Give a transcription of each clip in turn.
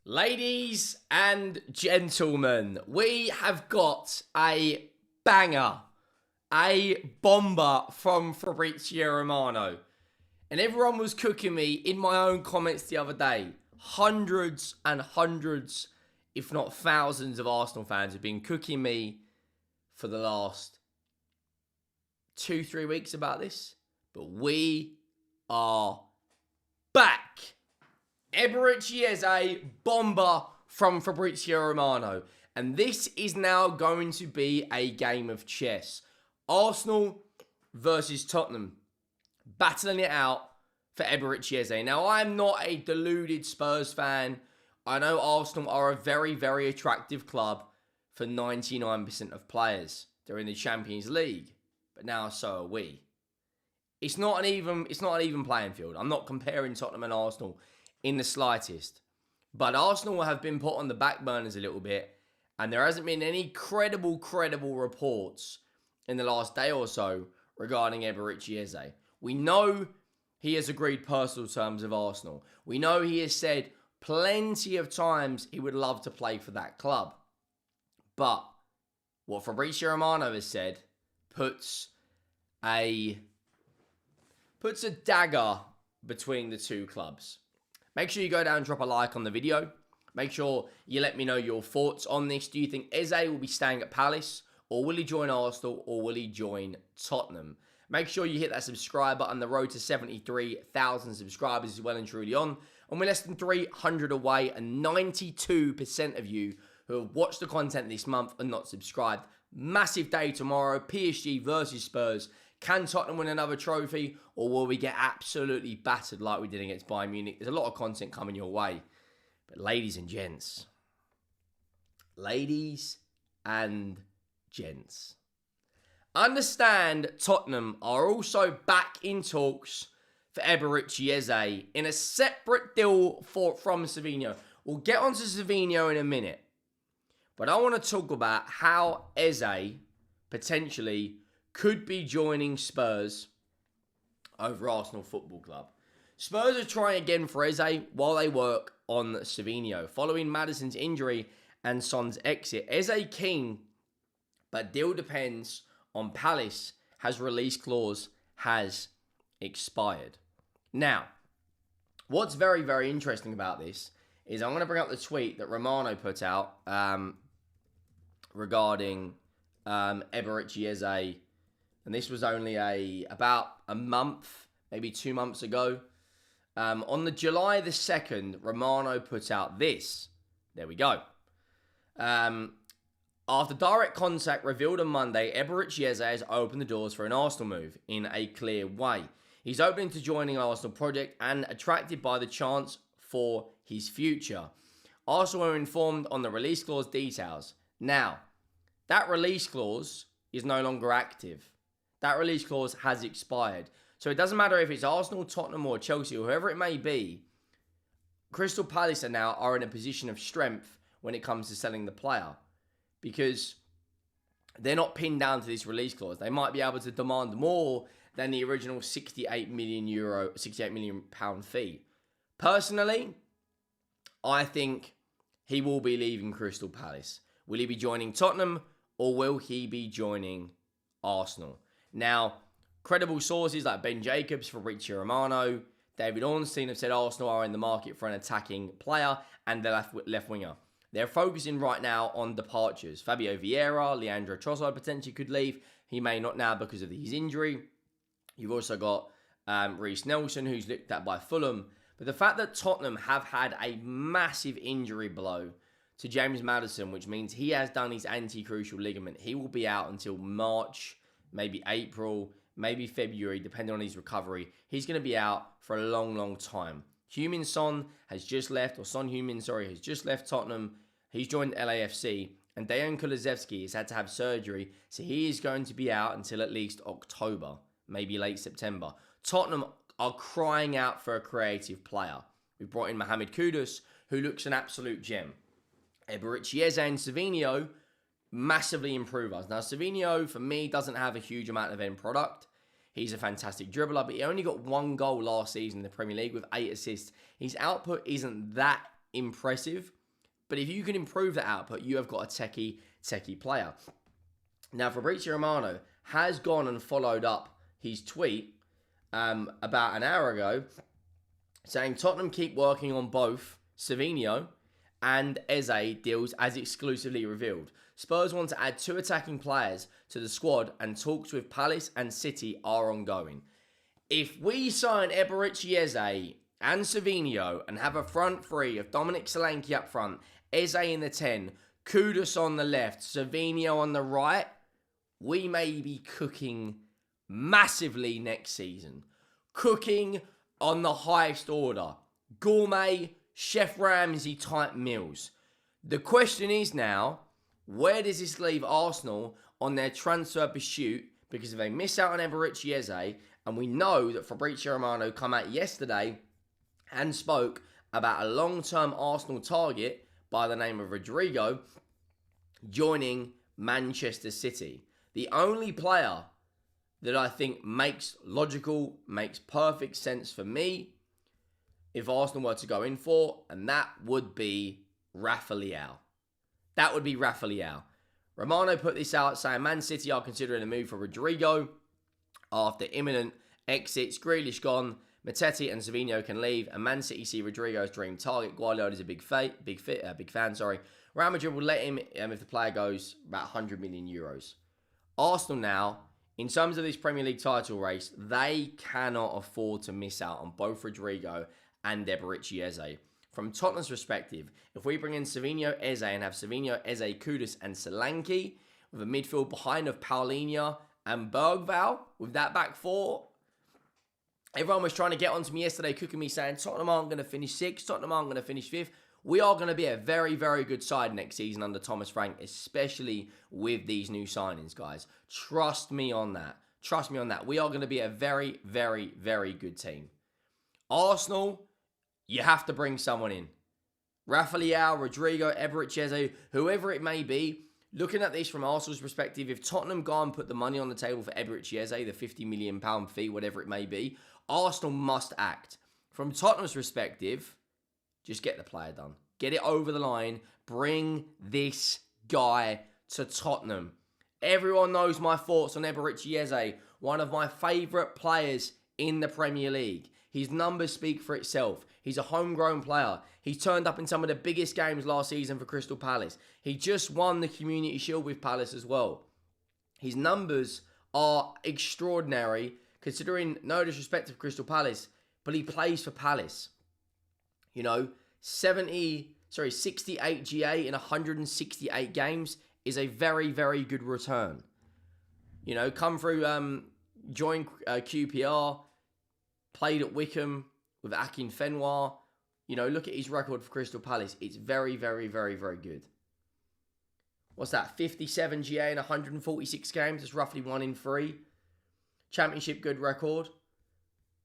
Ladies and gentlemen, we have got a banger, a bomber from Fabrizio Romano. And everyone was cooking me in my own comments the other day. Hundreds and hundreds, if not thousands of Arsenal fans have been cooking me for the last 2-3 weeks about this. But we are back. Eberechi Eze, bomber from Fabrizio Romano. And this is now going to be a game of chess. Arsenal versus Tottenham. Battling it out for Eberechi Eze. Now, I am not a deluded Spurs fan. I know Arsenal are a very, very attractive club for 99% of players. They're in the Champions League. But now so are we. It's not an even playing field. I'm not comparing Tottenham and Arsenal in the slightest. But Arsenal have been put on the back burners a little bit, and there hasn't been any credible reports in the last day or so regarding Eberechi Eze. We know he has agreed personal terms of Arsenal. We know he has said plenty of times he would love to play for that club. But what Fabrizio Romano has said puts a dagger between the two clubs. Make sure you go down and drop a like on the video. Make sure you let me know your thoughts on this. Do you think Eze will be staying at Palace, or will he join Arsenal, or will he join Tottenham? Make sure you hit that subscribe button. The road to 73,000 subscribers is well and truly on. And we're less than 300 away, and 92% of you who have watched the content this month are not subscribed. Massive day tomorrow. PSG versus Spurs. Can Tottenham win another trophy, or will we get absolutely battered like we did against Bayern Munich? There's a lot of content coming your way. But ladies and gents, understand Tottenham are also back in talks for Eberechi Eze in a separate deal from Savinho. We'll get onto Savinho in a minute. But I want to talk about how Eze potentially could be joining Spurs over Arsenal Football Club. Spurs are trying again for Eze while they work on Savinho. Following Maddison's injury and Son's exit, Eze keen, but deal depends on Palace, has release clause has expired. Now, what's very, very interesting about this is I'm going to bring up the tweet that Romano put out regarding Eberechi Eze. And this was only about a month, maybe 2 months ago. On the July the 2nd, Romano put out this. There we go. After direct contact revealed on Monday, Eberechi Eze has opened the doors for an Arsenal move in a clear way. He's open to joining Arsenal project and attracted by the chance for his future. Arsenal were informed on the release clause details. Now, that release clause is no longer active. That release clause has expired. So it doesn't matter if it's Arsenal, Tottenham or Chelsea or whoever it may be. Crystal Palace are in a position of strength when it comes to selling the player. Because they're not pinned down to this release clause. They might be able to demand more than the original £68 million fee. Personally, I think he will be leaving Crystal Palace. Will he be joining Tottenham, or will he be joining Arsenal? Now, credible sources like Ben Jacobs, Fabrizio Romano, David Ornstein have said Arsenal are in the market for an attacking player and the left winger. They're focusing right now on departures. Fabio Vieira, Leandro Trossard potentially could leave. He may not now because of his injury. You've also got Reece Nelson, who's looked at by Fulham. But the fact that Tottenham have had a massive injury blow to James Maddison, which means he has done his anti-crucial ligament. He will be out until March, maybe April, maybe February, depending on his recovery. He's going to be out for a long time. Son has just left Tottenham. He's joined LAFC. And Dejan Kulusevski has had to have surgery, so he is going to be out until at least October, maybe late September. Tottenham are crying out for a creative player. We've brought in Mohamed Kudus, who looks an absolute gem. Eberechi Eze and Savinho massively improve us. Now, Savinho, for me, doesn't have a huge amount of end product. He's a fantastic dribbler, but he only got 1 goal last season in the Premier League with 8 assists. His output isn't that impressive. But if you can improve that output, you have got a techie player. Now, Fabrizio Romano has gone and followed up his tweet about an hour ago saying Tottenham keep working on both Savinho and Eze deals as exclusively revealed. Spurs want to add 2 attacking players to the squad and talks with Palace and City are ongoing. If we sign Eberechi Eze and Savinho and have a front three of Dominic Solanke up front, Eze in the 10, Kudus on the left, Savinho on the right, we may be cooking massively next season. Cooking on the highest order. Gourmet, Chef Ramsay type meals. The question is now, where does this leave Arsenal on their transfer pursuit? Because if they miss out on Eberechi Eze, and we know that Fabrizio Romano come out yesterday and spoke about a long-term Arsenal target by the name of Rodrigo joining Manchester City. The only player that I think makes perfect sense for me if Arsenal were to go in for, and that would be Rafa Leão. That would be Rafa Leão. Romano put this out saying Man City are considering a move for Rodrigo after imminent exits. Grealish gone, Matete and Savinho can leave, and Man City see Rodrigo as dream target. Guardiola is a big fan. Real Madrid will let him if the player goes about 100 million euros. Arsenal now, in terms of this Premier League title race, they cannot afford to miss out on both Rodrigo and Eberechi Eze. From Tottenham's perspective, if we bring in Savinho, Eze and have Savinho, Eze, Kudus and Solanke with a midfield behind of Paulinho and Bergvall with that back four, everyone was trying to get onto me yesterday, cooking me saying Tottenham aren't going to finish 6th, Tottenham aren't going to finish 5th. We are going to be a very, very good side next season under Thomas Frank, especially with these new signings, guys. Trust me on that. Trust me on that. We are going to be a very, very, very good team. Arsenal, you have to bring someone in. Rafa Leão, Rodrigo, Eberechi Eze, whoever it may be. Looking at this from Arsenal's perspective, if Tottenham go and put the money on the table for Eberechi Eze, the £50 million fee, whatever it may be, Arsenal must act. From Tottenham's perspective, just get the player done. Get it over the line. Bring this guy to Tottenham. Everyone knows my thoughts on Eberechi Eze, one of my favourite players in the Premier League. His numbers speak for itself. He's a homegrown player. He turned up in some of the biggest games last season for Crystal Palace. He just won the Community Shield with Palace as well. His numbers are extraordinary, considering no disrespect to Crystal Palace, but he plays for Palace. You know, 68 GA in 168 games is a very, very good return. You know, come through, joined QPR, played at Wickham with Akin Fenwar. You know, look at his record for Crystal Palace. It's very, very, very, very good. What's that? 57 GA in 146 games. That's roughly 1 in 3. Championship, good record.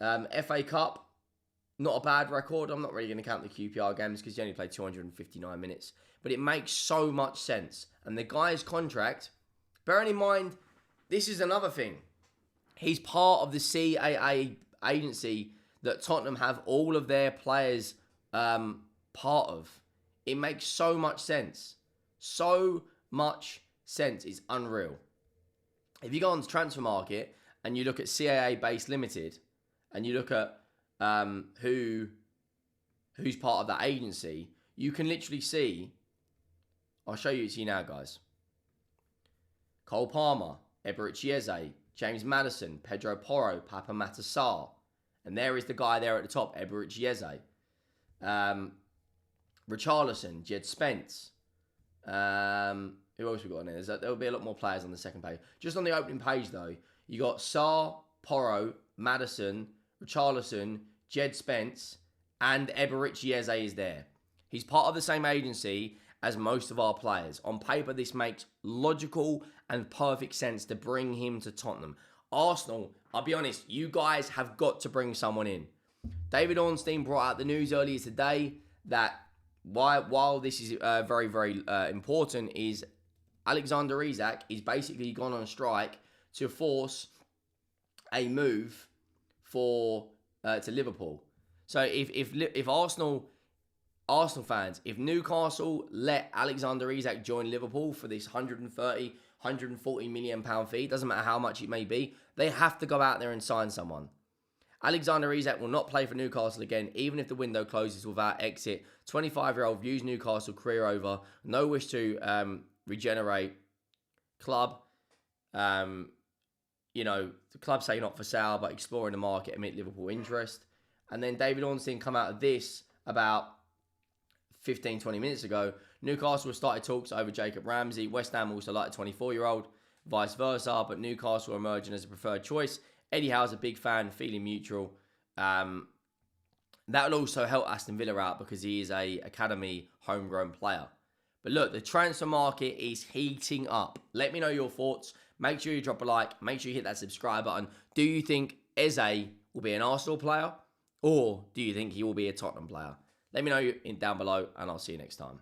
FA Cup, not a bad record. I'm not really going to count the QPR games because he only played 259 minutes. But it makes so much sense. And the guy's contract, bearing in mind, this is another thing. He's part of the CAA agency that Tottenham have all of their players part of. It makes so much sense. So much sense. It's unreal. If you go on the transfer market and you look at CAA Base Limited and you look at who's part of that agency, you can literally see, I'll show you it to you now, guys. Cole Palmer, Eberechi Eze, James Maddison, Pedro Porro, Papa Matassar. And there is the guy there at the top, Eberechi Eze. Richarlison, Jed Spence. Who else we got on there? There'll be a lot more players on the second page. Just on the opening page, though, you got Sarr, Porro, Maddison, Richarlison, Jed Spence, and Eberechi Eze is there. He's part of the same agency as most of our players. On paper, this makes logical and perfect sense to bring him to Tottenham. Arsenal, I'll be honest, you guys have got to bring someone in. David Ornstein brought out the news earlier today that while this is very, very important, is Alexander Isak is basically gone on strike to force a move to Liverpool. So if Arsenal Arsenal fans, if Newcastle let Alexander Isak join Liverpool for this 130, 140 million pound fee, doesn't matter how much it may be, they have to go out there and sign someone. Alexander Isak will not play for Newcastle again, even if the window closes without exit. 25-year-old views Newcastle career over. No wish to regenerate. Club, the club say not for sale, but exploring the market amid Liverpool interest. And then David Ornstein come out of this about 15, 20 minutes ago. Newcastle started talks over Jacob Ramsey. West Ham also like a 24-year-old, vice versa, but Newcastle are emerging as a preferred choice. Eddie Howe's a big fan, feeling mutual. That will also help Aston Villa out because he is a academy homegrown player. But look, the transfer market is heating up. Let me know your thoughts. Make sure you drop a like. Make sure you hit that subscribe button. Do you think Eze will be an Arsenal player? Or do you think he will be a Tottenham player? Let me know down below, and I'll see you next time.